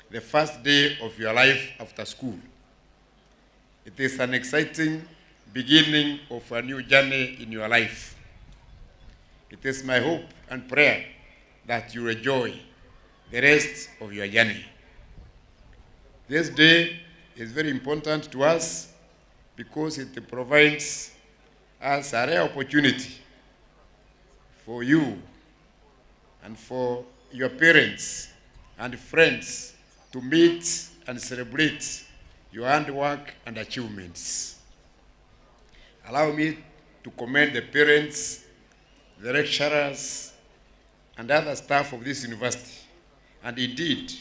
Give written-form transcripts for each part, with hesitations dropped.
the first day of your life after school. It is an exciting beginning of a new journey in your life. It is my hope and prayer that you enjoy the rest of your journey. This day is very important to us because it provides us a rare opportunity for you and for your parents and friends to meet and celebrate your handwork and achievements. Allow me to commend the parents, the lecturers, and other staff of this university, and indeed,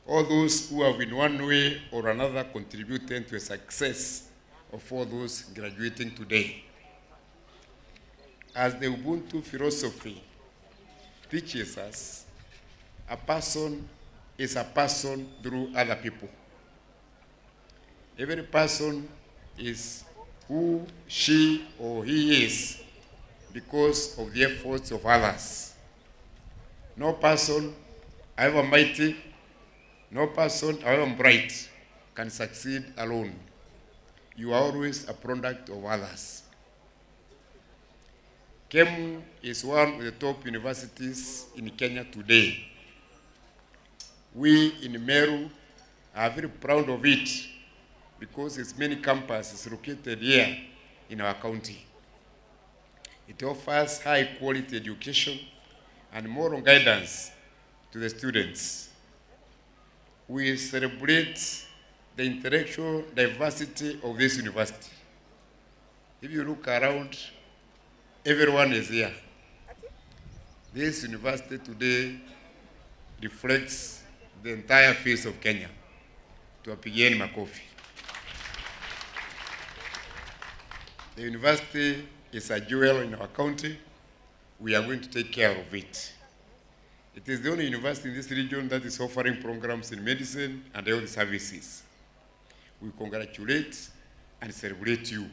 all those who have in one way or another contributed to the success of all those graduating today. As the Ubuntu philosophy teaches us, a person is a person through other people. Every person is who she or he is because of the efforts of others. No person, however mighty, no person, however bright, can succeed alone. You are always a product of others. Kemu is one of the top universities in Kenya today. We in Meru are very proud of it because its main campus is located here in our county. It offers high quality education and moral guidance to the students. We celebrate the intellectual diversity of this university. If you look around, everyone is here. This university today reflects the entire face of Kenya. Tuwapigieni makofi. The university is a jewel in our county. We are going to take care of it. It is the only university in this region that is offering programs in medicine and health services. We congratulate and celebrate you.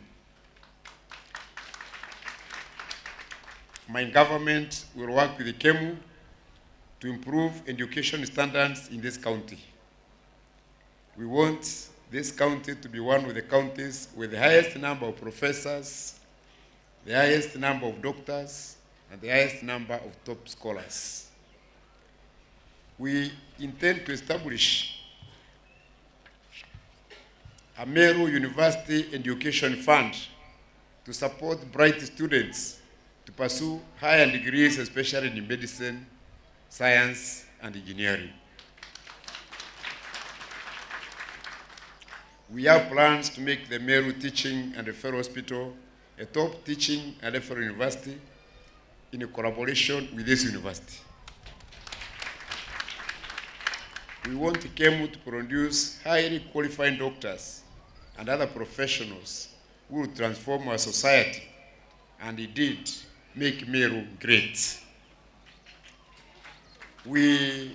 My government will work with the Kemu to improve education standards in this county. We want this county to be one of the counties with the highest number of professors, the highest number of doctors, and the highest number of top scholars. We intend to establish a Meru University Education Fund to support bright students to pursue higher degrees, especially in medicine, science, and engineering. We have plans to make the Meru Teaching and Referral Hospital a top teaching and referral university in a collaboration with this university. We want Kemu to produce highly qualified doctors and other professionals who will transform our society and indeed make Meru great. Mr.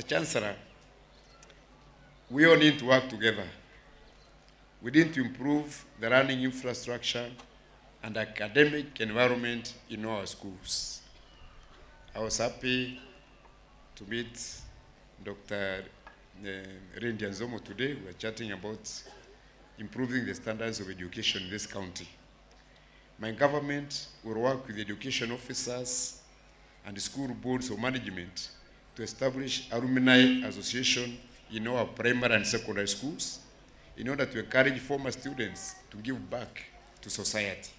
Chancellor, we all need to work together. We need to improve the learning infrastructure and academic environment in our schools. I was happy to meet Dr. Rendi Nzomo today. We are chatting about improving the standards of education in this county. My government will work with education officers and school boards of management to establish alumni association in our primary and secondary schools in order to encourage former students to give back to society.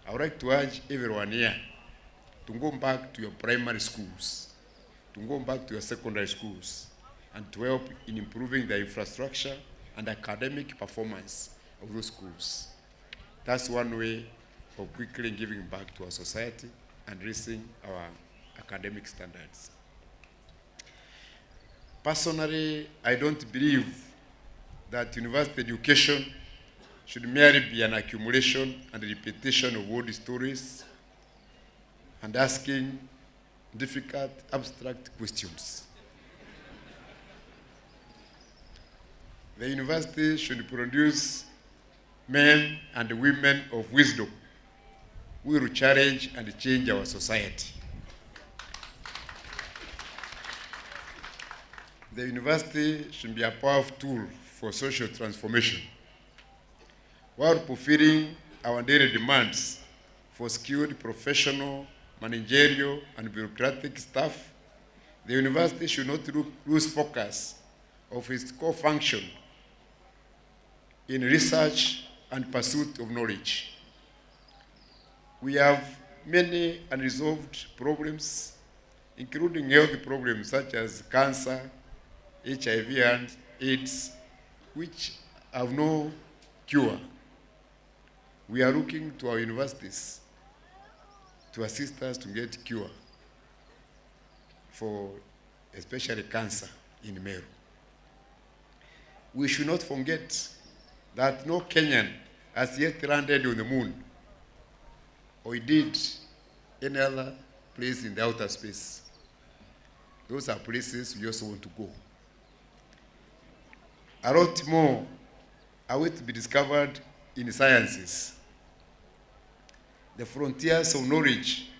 I would like to urge everyone here to go back to your primary schools, to go back to your secondary schools, and to help in improving the infrastructure and academic performance of those schools. That's one way of quickly giving back to our society and raising our academic standards. Personally, I don't believe that university education should merely be an accumulation and repetition of old stories and asking difficult, abstract questions. The university should produce men and women of wisdom who will challenge and change our society. The university should be a powerful tool for social transformation. While fulfilling our daily demands for skilled professional, managerial, and bureaucratic staff, the university should not lose focus of its core function in research and pursuit of knowledge. We have many unresolved problems, including health problems such as cancer, HIV, and AIDS, which have no cure. We are looking to our universities to assist us to get cure for especially cancer in Meru. We should not forget that no Kenyan has yet landed on the moon or indeed any other place in the outer space. Those are places we also want to go. A lot more are waiting to be discovered in sciences. The frontiers of knowledge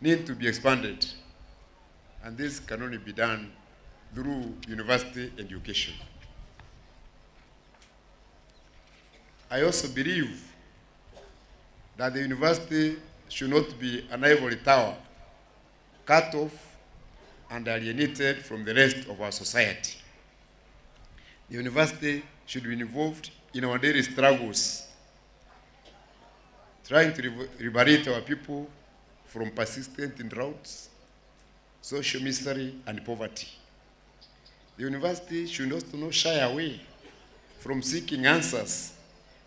need to be expanded, and this can only be done through university education. I also believe that the university should not be an ivory tower, cut off and alienated from the rest of our society. The university should be involved in our daily struggles, trying to liberate our people from persistent droughts, social misery, and poverty. The university should also not shy away from seeking answers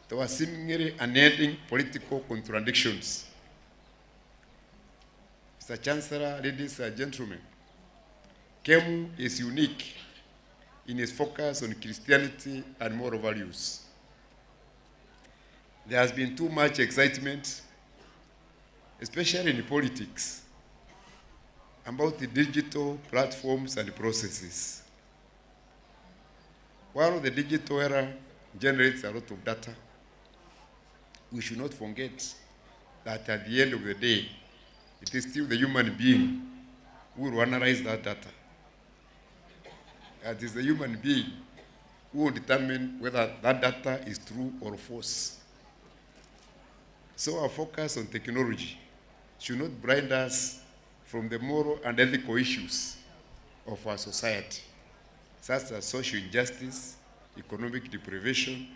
to our seemingly unending political contradictions. Mr. Chancellor, ladies and gentlemen, Kemu is unique in its focus on Christianity and moral values. There has been too much excitement, especially in politics, about the digital platforms and processes. While the digital era generates a lot of data, we should not forget that at the end of the day, it is still the human being who will analyze that data. It is the human being who will determine whether that data is true or false. So our focus on technology should not blind us from the moral and ethical issues of our society, such as social injustice, economic deprivation,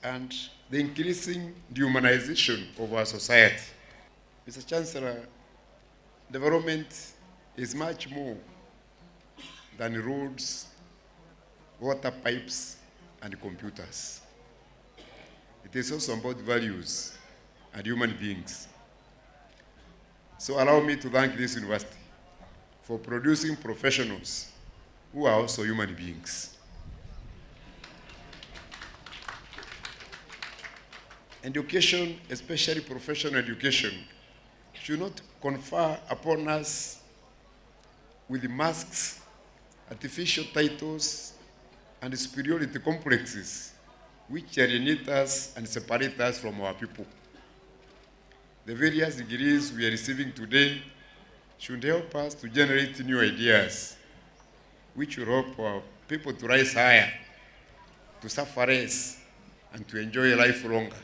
and the increasing dehumanization of our society. Mr. Chancellor, development is much more than roads, water pipes, and computers. It is also about values and human beings. So allow me to thank this university for producing professionals who are also human beings. Education, especially professional education, should not confer upon us with masks, artificial titles, and superiority complexes which alienate us and separate us from our people. The various degrees we are receiving today should help us to generate new ideas which will help our people to rise higher, to suffer less, and to enjoy life longer.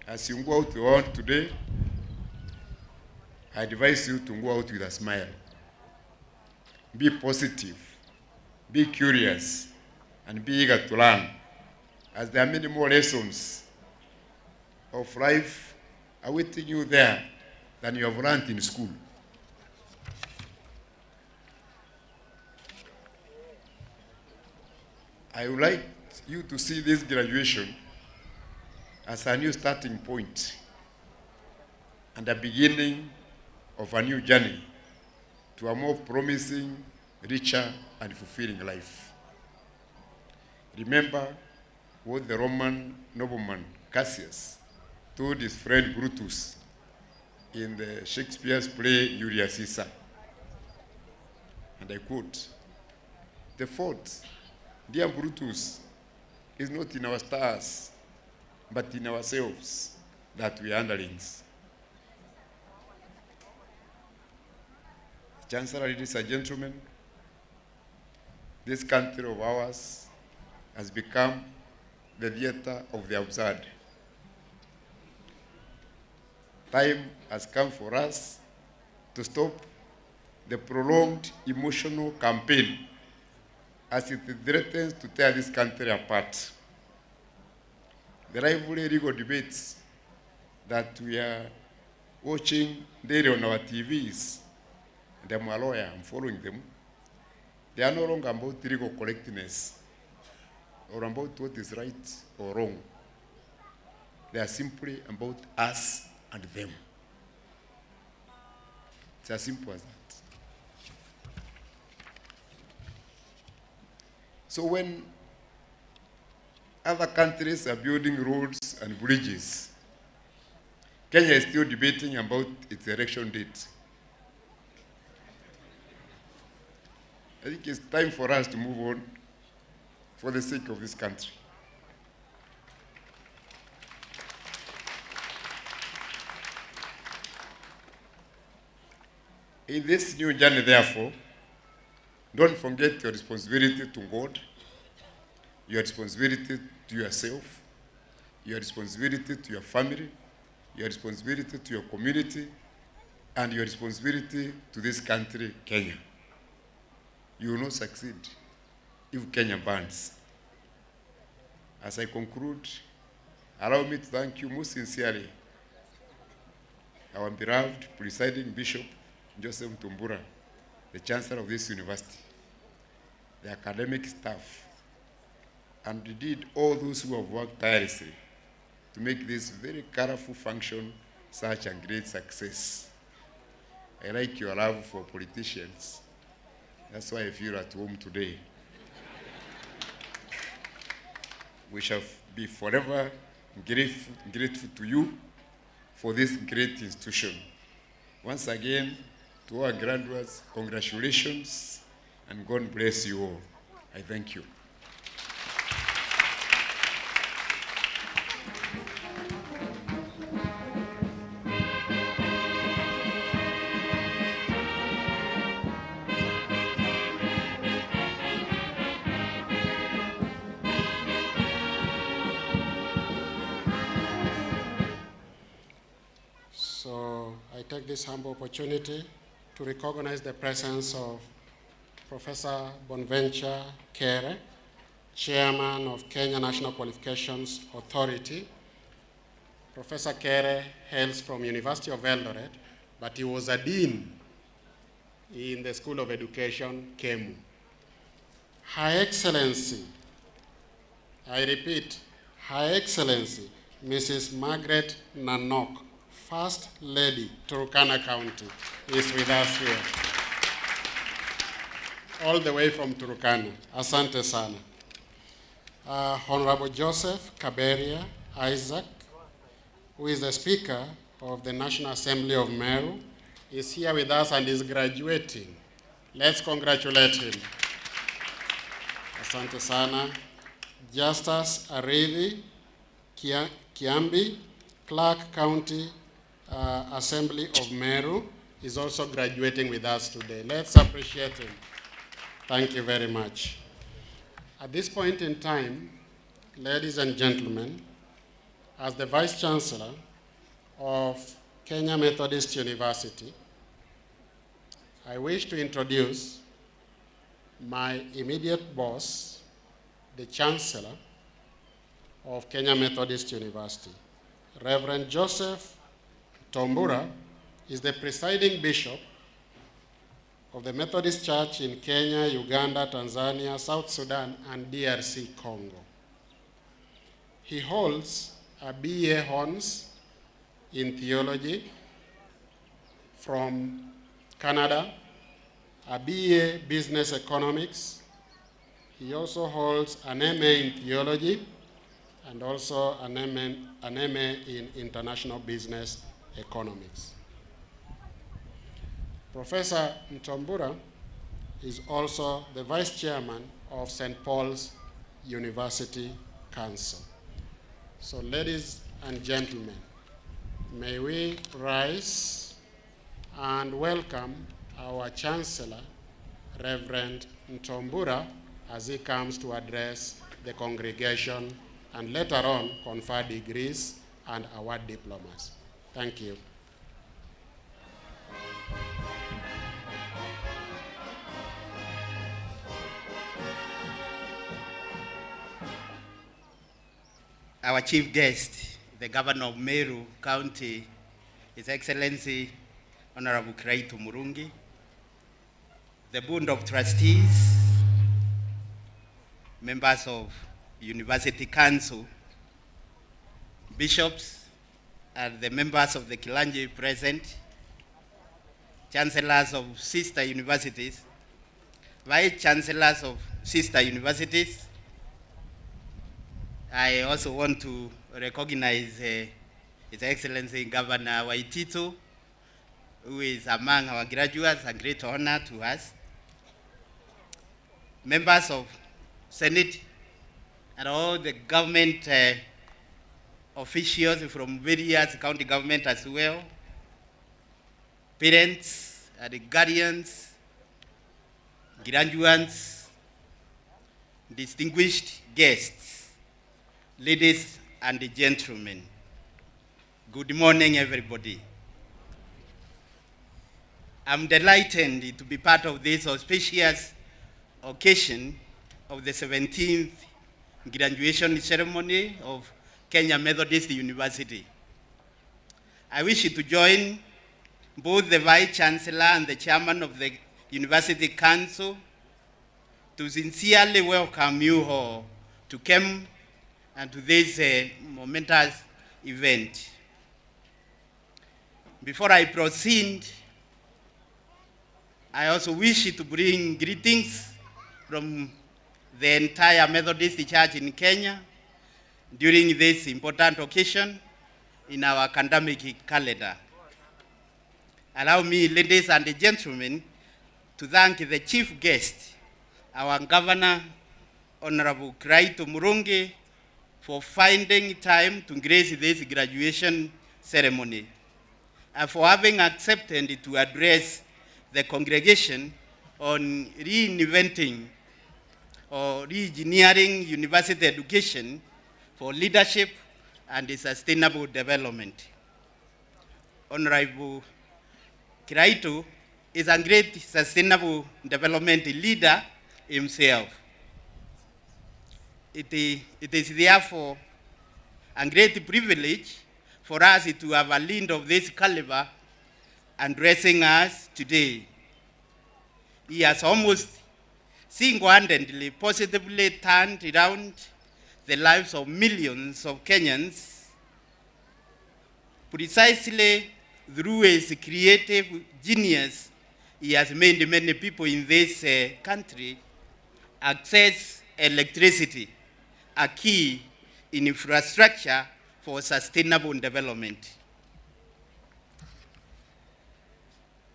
As you go out the world today, I advise you to go out with a smile. Be positive, be curious, and be eager to learn, as there are many more lessons of life awaiting you there than you have learned in school. I would like you to see this graduation as a new starting point and a beginning of a new journey to a more promising, richer, and fulfilling life. Remember what the Roman nobleman Cassius told his friend Brutus in the Shakespeare's play Julius Caesar. And I quote, "The fault, dear Brutus, is not in our stars, but in ourselves, that we are underlings." Chancellor, ladies and gentlemen, this country of ours has become the theater of the absurd. Time has come for us to stop the prolonged emotional campaign as it threatens to tear this country apart. The rivalry legal debates that we are watching daily on our TVs, and I'm a lawyer, I'm following them, they are no longer about legal correctness or about what is right or wrong. They are simply about us and them. It's as simple as that. So when other countries are building roads and bridges, Kenya is still debating about its election date. I think it's time for us to move on for the sake of this country. In this new journey, therefore, don't forget your responsibility to God, your responsibility to yourself, your responsibility to your family, your responsibility to your community, and your responsibility to this country, Kenya. You will not succeed if Kenya burns. As I conclude, allow me to thank you most sincerely, our beloved presiding Bishop Joseph Mtumbura, the Chancellor of this university, the academic staff, and indeed all those who have worked tirelessly to make this very colorful function such a great success. I like your love for politicians. That's why I feel at home today. We shall be forever grateful to you for this great institution. Once again, to our graduates, congratulations, and God bless you all. I thank you. So I take this humble opportunity to recognize the presence of Professor Bonaventure Kere, Chairman of Kenya National Qualifications Authority. Professor Kere hails from University of Eldoret, but he was a dean in the School of Education, Kemu. Her Excellency, I repeat, Her Excellency, Mrs. Margaret Nanok, First Lady, Turkana County, is with us here. All the way from Turkana. Asante sana. Honorable Joseph Kaberia Isaac, who is the Speaker of the National Assembly of Meru, is here with us and is graduating. Let's congratulate him. Asante sana. Justus Arithi Kiambi, Clark County Assembly of Meru, is also graduating with us today. Let's appreciate him. Thank you very much. At this point in time, ladies and gentlemen, as the Vice Chancellor of Kenya Methodist University, I wish to introduce my immediate boss, the Chancellor of Kenya Methodist University. Reverend Joseph Mtumbura is the presiding bishop of the Methodist Church in Kenya, Uganda, Tanzania, South Sudan, and DRC Congo. He holds a BA Hons in theology from Canada, a BA Business Economics. He also holds an MA in theology and also an MA in International Business Economics. Professor Mtumbura is also the Vice Chairman of St. Paul's University Council. So ladies and gentlemen, may we rise and welcome our Chancellor, Reverend Mtumbura, as he comes to address the congregation and later on confer degrees and award diplomas. Thank you. Our chief guest, the Governor of Meru County, His Excellency Honorable Kiraitu Murungi, the Board of Trustees, members of University Council, bishops, and the members of the Kilanji present, chancellors of sister universities, vice chancellors of sister universities. I also want to recognize His Excellency Governor Waititu, who is among our graduates, a great honor to us. Members of Senate and all the government officials from various county government as well, parents and guardians, graduates, distinguished guests, ladies and gentlemen. Good morning, everybody. I'm delighted to be part of this auspicious occasion of the 17th graduation ceremony of Kenya Methodist University. I wish to join both the Vice Chancellor and the Chairman of the University Council to sincerely welcome you all to Kemu and to this momentous event. Before I proceed, I also wish to bring greetings from the entire Methodist Church in Kenya during this important occasion in our academic calendar. Allow me, ladies and gentlemen, to thank the chief guest, our Governor, Honorable Kiraitu Murungi, for finding time to grace this graduation ceremony and for having accepted to address the congregation on reinventing or re-engineering university education for leadership and sustainable development. Honorable Kiraitu is a great sustainable development leader himself. It is therefore a great privilege for us to have a leader of this caliber addressing us today. He has almost single-handedly positively turned around the lives of millions of Kenyans precisely through his creative genius. He has made many people in this country access electricity, a key in infrastructure for sustainable development.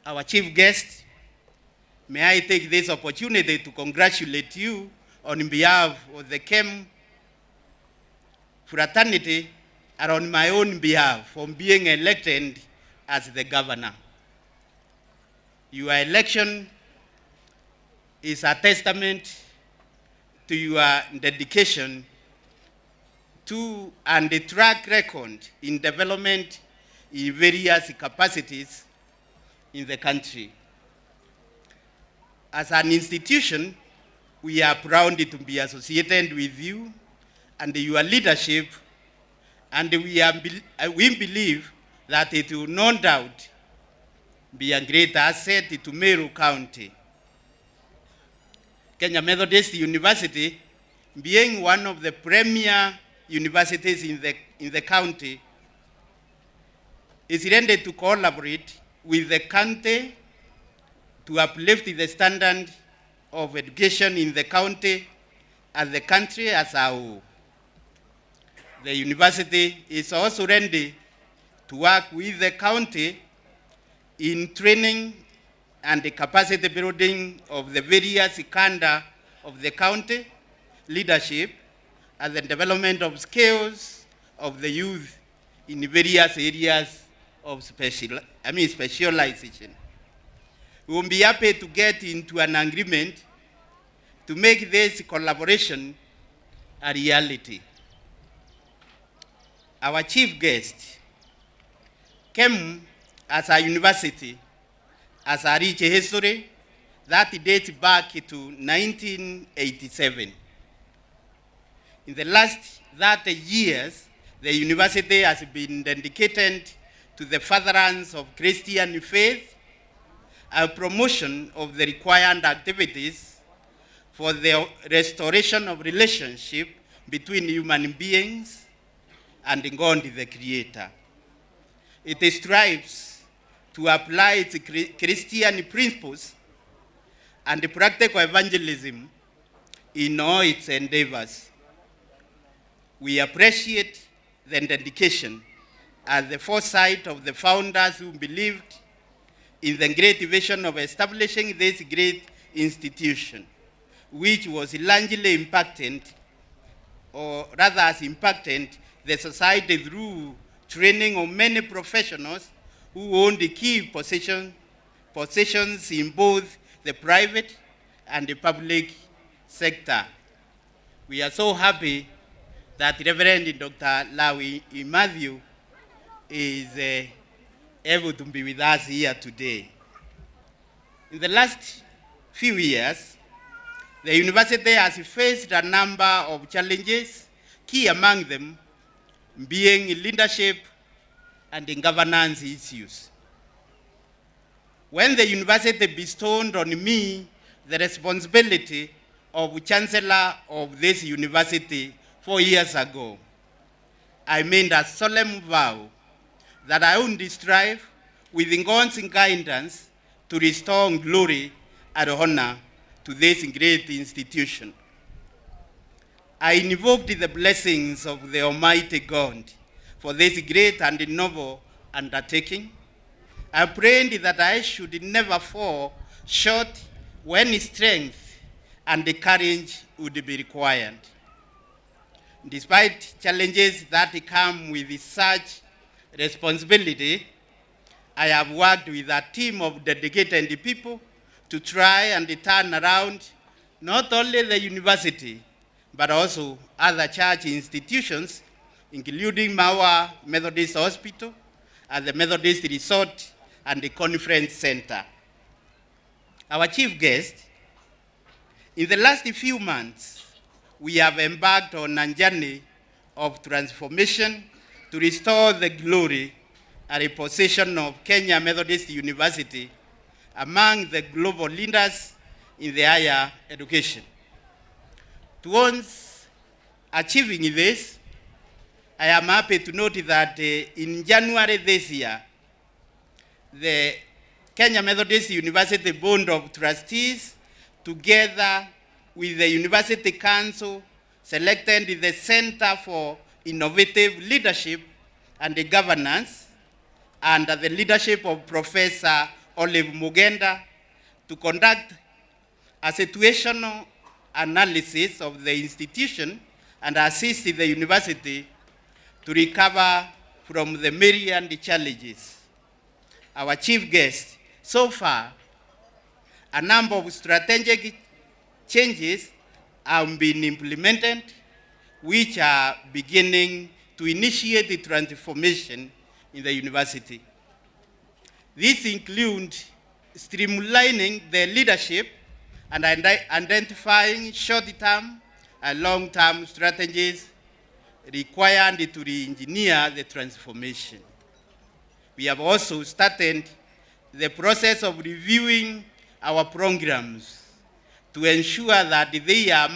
Our chief guest, may I take this opportunity to congratulate you on behalf of the Kemu fraternity and on my own behalf for being elected as the governor. Your election is a testament to your dedication to and the track record in development in various capacities in the country. As an institution, we are proud to be associated with you and your leadership, and we believe that it will no doubt be a great asset to Meru County. Kenya Methodist University, being one of the premier universities in the county, is ready to collaborate with the county to uplift the standard of education in the county and the country as a whole. The university is also ready to work with the county in training and the capacity building of the various cadre of the county leadership and the development of skills of the youth in various areas of specialization. We will be happy to get into an agreement to make this collaboration a reality. Our chief guest, Kemu, as a university, has a rich history that dates back to 1987. In the last 30 years, the university has been dedicated to the furtherance of Christian faith and promotion of the required activities for the restoration of relationship between human beings and God the Creator. It strives to apply its Christian principles and practical evangelism in all its endeavors. We appreciate the dedication and the foresight of the founders who believed in the great vision of establishing this great institution, which was largely impacted, or rather has impacted the society through training of many professionals who owned the key positions in both the private and the public sector. We are so happy that Reverend Dr. Lawi Matthew is able to be with us here today. In the last few years, the university has faced a number of challenges, key among them being leadership and governance issues. When the university bestowed on me the responsibility of Chancellor of this university 4 years ago, I made a solemn vow that I would strive with God's guidance to restore glory and honor to this great institution. I invoked the blessings of the Almighty God for this great and noble undertaking. I prayed that I should never fall short when strength and courage would be required. Despite challenges that come with such responsibility, I have worked with a team of dedicated people to try and turn around not only the university, but also other church institutions, including Mawa Methodist Hospital and the Methodist Resort and the Conference Center. Our chief guest, in the last few months, we have embarked on a journey of transformation to restore the glory and reposition of Kenya Methodist University among the global leaders in the higher education. Towards achieving this, I am happy to note that in January this year, the Kenya Methodist University Board of Trustees, together with the University Council, selected the Center for Innovative Leadership and Governance under the leadership of Professor Olive Mugenda to conduct a situational analysis of the institution and assist the university to recover from the myriad challenges. Our chief guest, so far, a number of strategic changes have been implemented, which are beginning to initiate the transformation in the university. These include streamlining the leadership and identifying short-term and long-term strategies required to re-engineer the transformation. We have also started the process of reviewing our programs to ensure that they are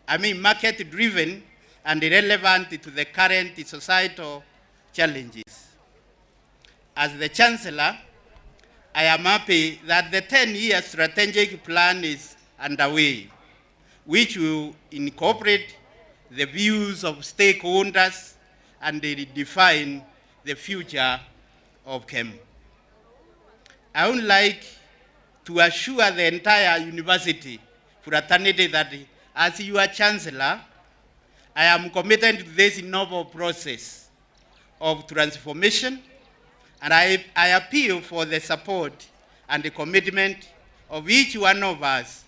market-driven and relevant to the current societal challenges. As the Chancellor, I am happy that the 10-year strategic plan is underway, which will incorporate the views of stakeholders and redefine the future of Kemu. I would like to assure the entire university fraternity that as your Chancellor, I am committed to this novel process of transformation, and I appeal for the support and the commitment of each one of us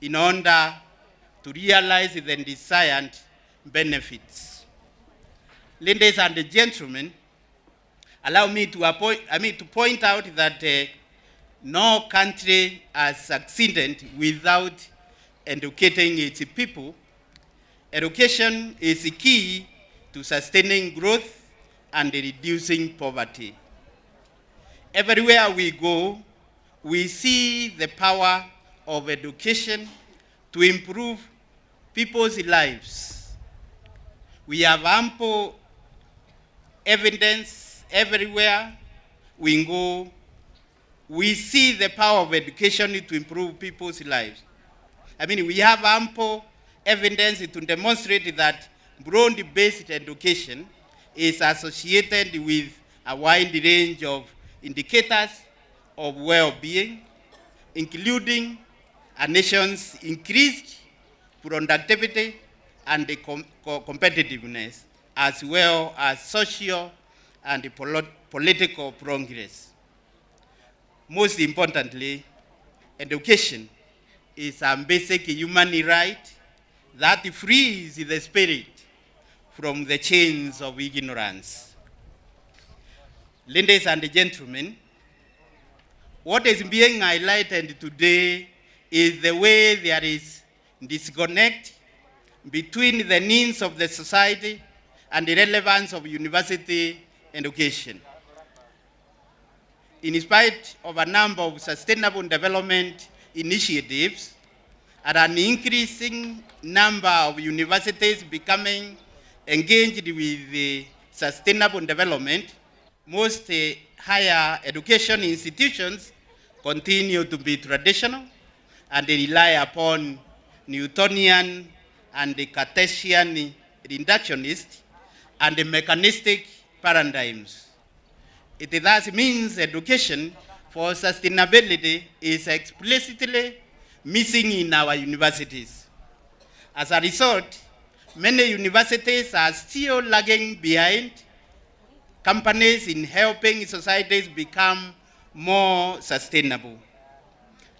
in order to realize the desired benefits. Ladies and gentlemen, allow me to point out that no country has succeeded without educating its people. Education is key to sustaining growth and reducing poverty. Everywhere we go, we see the power of education to improve people's lives. We have ample evidence everywhere we go. We see the power of education to improve people's lives. I mean, we have ample evidence to demonstrate that broad-based education is associated with a wide range of indicators of well-being, including a nation's increased productivity and competitiveness, as well as social and political progress. Most importantly, education is a basic human right that frees the spirit from the chains of ignorance. Ladies and gentlemen, what is being highlighted today is the way there is disconnect between the needs of the society and the relevance of university education. In spite of a number of sustainable development initiatives and an increasing number of universities becoming engaged with the sustainable development, most higher education institutions continue to be traditional and they rely upon Newtonian and the Cartesian reductionist and the mechanistic paradigms. It thus means education for sustainability is explicitly missing in our universities. As a result, many universities are still lagging behind companies in helping societies become more sustainable.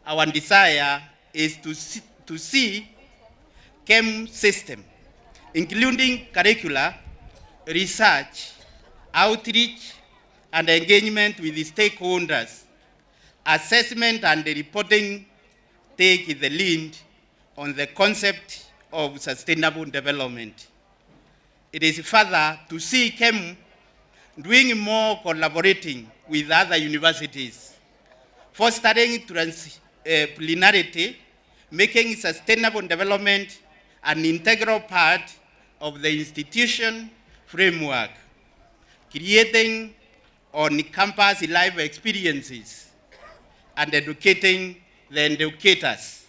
Our desire is to see Kemu system, including curricula, research, outreach, and engagement with the stakeholders, assessment and reporting take the lead on the concept of sustainable development. It is further to see Kemu doing more collaborating with other universities, fostering transdisciplinarity, making sustainable development an integral part of the institution framework, creating on-campus life experiences, and educating the educators.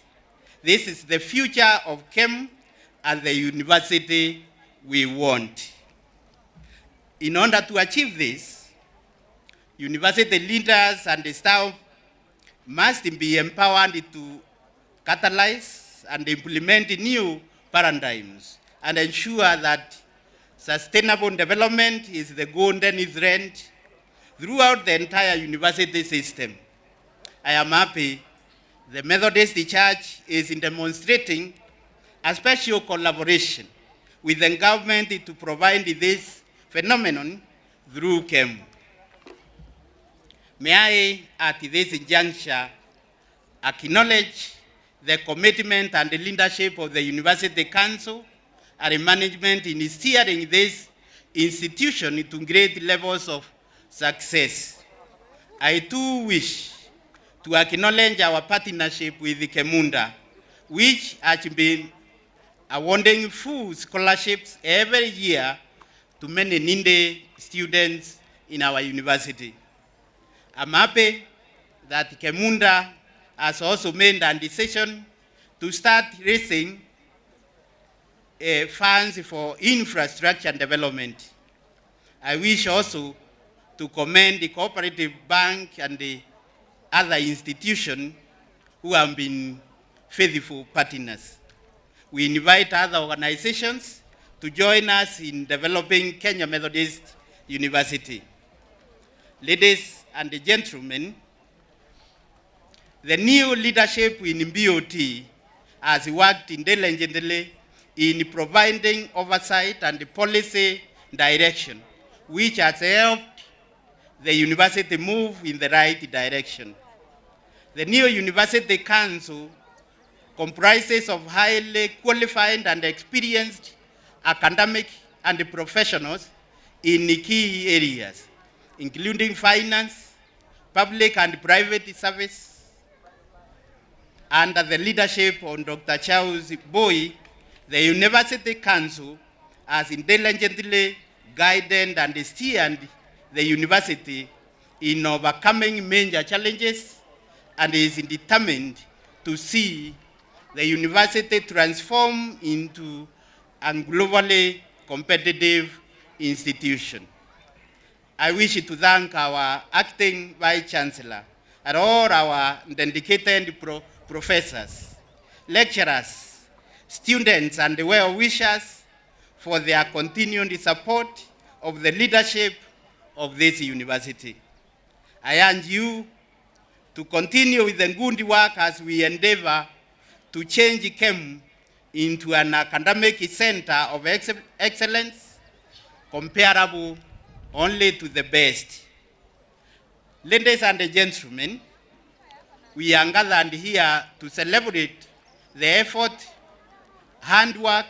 This is the future of Kemu and the university we want. In order to achieve this, university leaders and the staff must be empowered to catalyze and implement new paradigms and ensure that sustainable development is the golden thread throughout the entire university system. I am happy the Methodist Church is demonstrating a special collaboration with the government to provide this phenomenon through Kemu. May I, at this juncture, acknowledge the commitment and the leadership of the University Council and management in steering this institution to great levels of success. I too wish to acknowledge our partnership with Kemunda, which has been awarding full scholarships every year to many needy students in our university. I'm happy that Kemunda has also made a decision to start raising funds for infrastructure development. I wish also to commend the Cooperative Bank and the other institutions who have been faithful partners. We invite other organizations to join us in developing Kenya Methodist University. Ladies and gentlemen, the new leadership in BOT has worked diligently in providing oversight and policy direction, which has helped the university move in the right direction. The new University Council comprises of highly qualified and experienced academic and professionals in key areas, including finance, public and private service. Under the leadership of Dr. Charles Boy, the University Council has diligently guided and steered the university in overcoming major challenges and is determined to see the university transform into a globally competitive institution. I wish to thank our acting Vice Chancellor and all our dedicated professors, lecturers, students, and well-wishers for their continued support of the leadership of this university. I urge you to continue with the good work as we endeavor to change Kemu into an academic center of excellence comparable only to the best. Ladies and gentlemen, we are gathered here to celebrate the effort, handwork,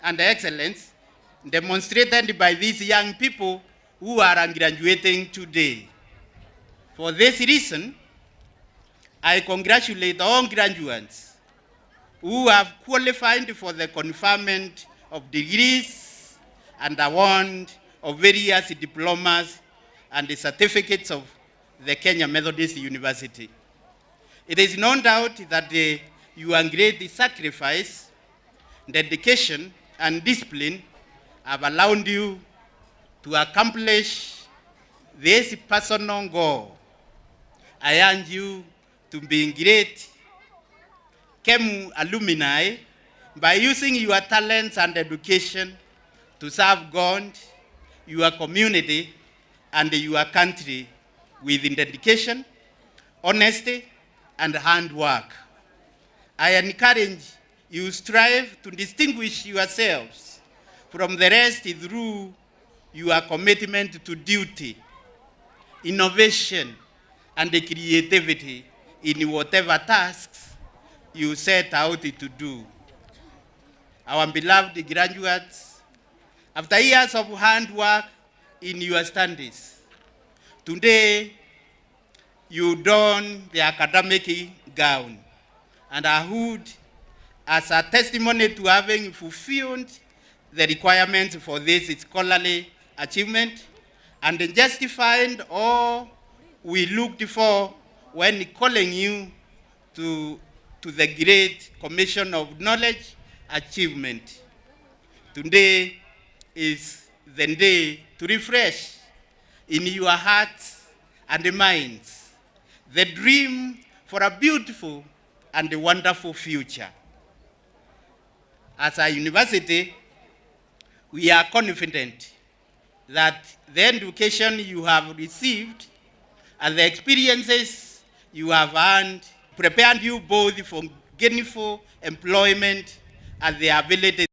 and excellence demonstrated by these young people who are graduating today. For this reason, I congratulate all graduates who have qualified for the conferment of degrees and award of various diplomas and the certificates of the Kenya Methodist University. It is no doubt that your great sacrifice, dedication, and discipline have allowed you to accomplish this personal goal. I urge you to be great Kemu alumni by using your talents and education to serve God, your community, and your country with dedication, honesty, and hard work. I encourage you strive to distinguish yourselves from the rest through your commitment to duty, innovation, and creativity in whatever tasks you set out to do. Our beloved graduates, after years of hard work in your studies, today you don the academic gown and are hood as a testimony to having fulfilled the requirements for this scholarly achievement and justified all we looked for when calling you to the great commission of knowledge achievement. Today is the day to refresh in your hearts and minds the dream for a beautiful and a wonderful future. As a university, we are confident that the education you have received and the experiences you have earned prepared you both for gainful employment and the ability